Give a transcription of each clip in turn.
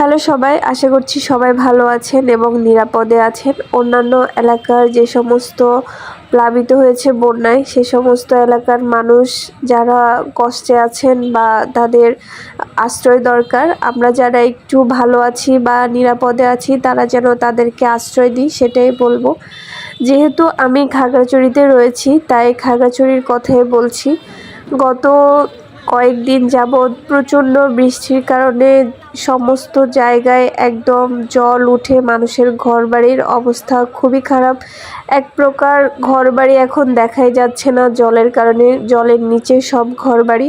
Hello সবাই, আশা করছি সবাই ভালো আছেন এবং নিরাপদে আছেন। অন্যান্য এলাকার যে সমস্ত প্লাবিত হয়েছে বন্যায়, সে সমস্ত এলাকার মানুষ যারা কষ্টে আছেন বা তাদের আশ্রয় দরকার, আমরা যারা একটু ভালো আছি বা নিরাপদে আছি তারা যেন তাদেরকে আশ্রয় দিই, সেটাই বলবো। যেহেতু আমি খাগড়াছড়িতে রয়েছি, তাই খাগড়াছড়ির কথাই বলছি। গত কয়েকদিন যাবৎ প্রচণ্ড বৃষ্টির কারণে সমস্ত জায়গায় একদম জল উঠে মানুষের ঘরবাড়ির অবস্থা খুবই খারাপ। এক প্রকার ঘরবাড়ি এখন দেখাই যাচ্ছে না জলের কারণে, জলের নিচে সব ঘরবাড়ি।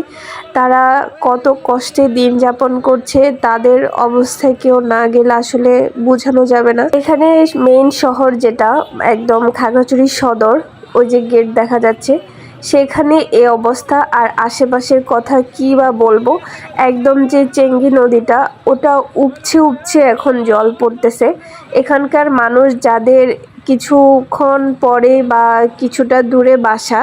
তারা কত কষ্টে দিন যাপন করছে, তাদের অবস্থায় কেউ না গেলে আসলে বোঝানো যাবে না। এখানে মেইন শহর যেটা একদম খাগড়াছড়ি সদর, ওই যে গেট দেখা যাচ্ছে, সেখানে এই অবস্থা। আর আশেপাশের কথা কী বা বলবো, একদম যে চেঙ্গি নদীটা, ওটা উপচে উপচে এখন জল পড়তেছে। এখানকার মানুষ যাদের কিছুক্ষণ পরে বা কিছুটা দূরে বাসা,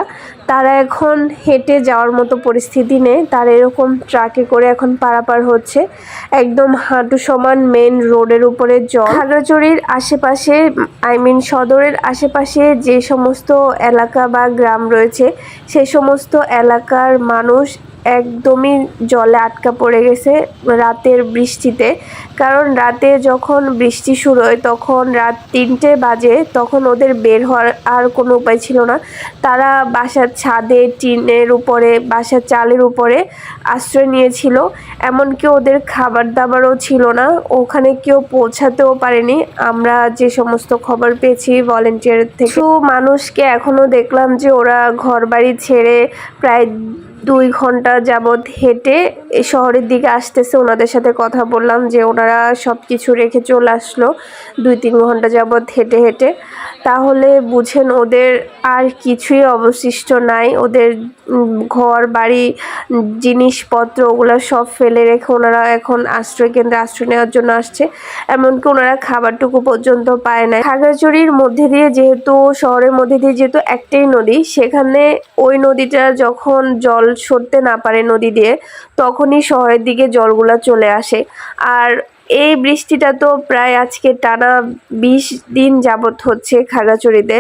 তারা এখন হেঁটে যাওয়ার মতো পরিস্থিতি নেই, তারা এরকম ট্রাকে করে এখন পারাপার হচ্ছে। একদম হাঁটু সমান মেন রোডের উপরে জল। খাগড়াছড়ির আশেপাশে, সদরের আশেপাশে যে সমস্ত এলাকা বা গ্রাম রয়েছে, সে সমস্ত এলাকার মানুষ একদমই জলে আটকা পড়ে গেছে রাতের বৃষ্টিতে। কারণ রাতে যখন বৃষ্টি শুরু হয় তখন রাত 3টে বাজে, তখন ওদের বের হওয়ার আর কোনো উপায় ছিল না। তারা বাসার ছাদে, টিনের উপরে, বাসার চালের উপরে আশ্রয় নিয়েছিল। এমনকি ওদের খাবার দাবারও ছিল না, ওখানে কেউ পৌঁছাতেও পারেনি। আমরা যে সমস্ত খবর পেয়েছি ভলেন্টিয়ার থেকে, মানুষকে এখনও দেখলাম যে ওরা ঘরবাড়ি ছেড়ে প্রায় 2 ঘন্টা যাবৎ হেঁটে শহরের দিকে আসতেছে। ওনাদের সাথে কথা বললাম যে ওনারা সব কিছু রেখে চলে আসলো 2-3 ঘন্টা যাবৎ হেঁটে হেঁটে। তাহলে বুঝেন ওদের আর কিছুই অবশিষ্ট নাই। ওদের ঘর বাড়ি, জিনিসপত্র, ওগুলো সব ফেলে রেখে ওনারা এখন আশ্রয় কেন্দ্রে আশ্রয় নেওয়ার জন্য আসছে। এমনকি ওনারা খাবারটুকু পর্যন্ত পায় না। খাগড়াছড়ির মধ্যে দিয়ে যেহেতু, শহরের মধ্যে দিয়ে যেহেতু একটাই নদী, সেখানে ওই নদীটা যখন জল সরতে না পারে নদী দিয়ে, তখনই শহরের দিকে জলগুলা চলে আসে। আর এই বৃষ্টিটা তো প্রায় আজকে টানা 20 দিন যাবৎ হচ্ছে খাগড়াছড়িতে,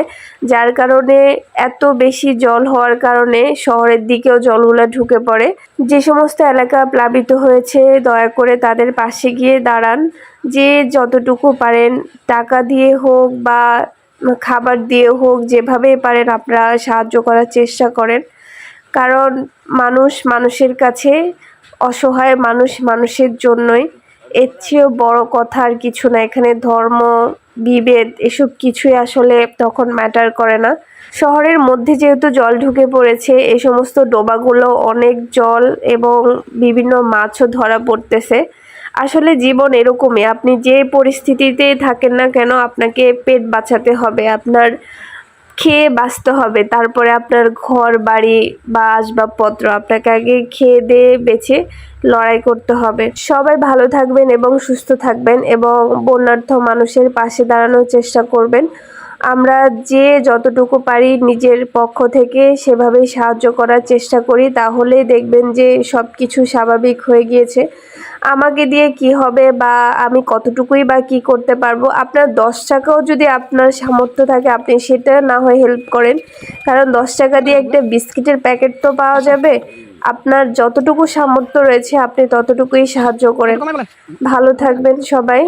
যার কারণে এত বেশি জল হওয়ার কারণে শহরের দিকেও জলগুলা ঢুকে পড়ে। যে সমস্ত এলাকা প্লাবিত হয়েছে, দয়া করে তাদের পাশে গিয়ে দাঁড়ান। যে যতটুকু পারেন, টাকা দিয়ে হোক বা খাবার দিয়ে হোক, যেভাবে পারেন আপনারা সাহায্য করার চেষ্টা করেন। কারণ মানুষ মানুষের কাছে অসহায়, মানুষ মানুষের জন্যই। এর চেয়েও বড় কথা আর কিছু না। এখানে ধর্ম, বিভেদ এসব কিছুই আসলে তখন ম্যাটার করে না। শহরের মধ্যে যেহেতু জল ঢুকে পড়েছে, এই সমস্ত ডোবাগুলো অনেক জল এবং বিভিন্ন মাছও ধরা পড়তেছে। আসলে জীবন এরকমই, আপনি যে পরিস্থিতিতেই থাকেন না কেন, আপনাকে পেট বাঁচাতে হবে, আপনার খেয়ে বাঁচতে হবে। তারপরে আপনার ঘর বাড়ি বা আসবাবপত্র, আপনাকে আগে খেয়ে দিয়ে বেঁচে লড়াই করতে হবে। সবাই ভালো থাকবেন এবং সুস্থ থাকবেন এবং বন্যার্থ মানুষের পাশে দাঁড়ানোর চেষ্টা করবেন। আমরা যে যতটুকু পারি নিজের পক্ষ থেকে সেভাবেই সাহায্য করার চেষ্টা করি, তাহলেই দেখবেন যে সব কিছু স্বাভাবিক হয়ে গিয়েছে। আমাকে দিয়ে কি হবে বা আমি কতটুকুই বা কি করতে পারবো, আপনার 10 টাকাও যদি আপনার সামর্থ্য থাকে, আপনি সেটা না হয় হেল্প করেন। কারণ 10 টাকা দিয়ে একটা বিস্কিটের প্যাকেট তো পাওয়া যাবে। আপনার যতটুকু সামর্থ্য রয়েছে আপনি ততটুকুই সাহায্য করেন। ভালো থাকবেন সবাই।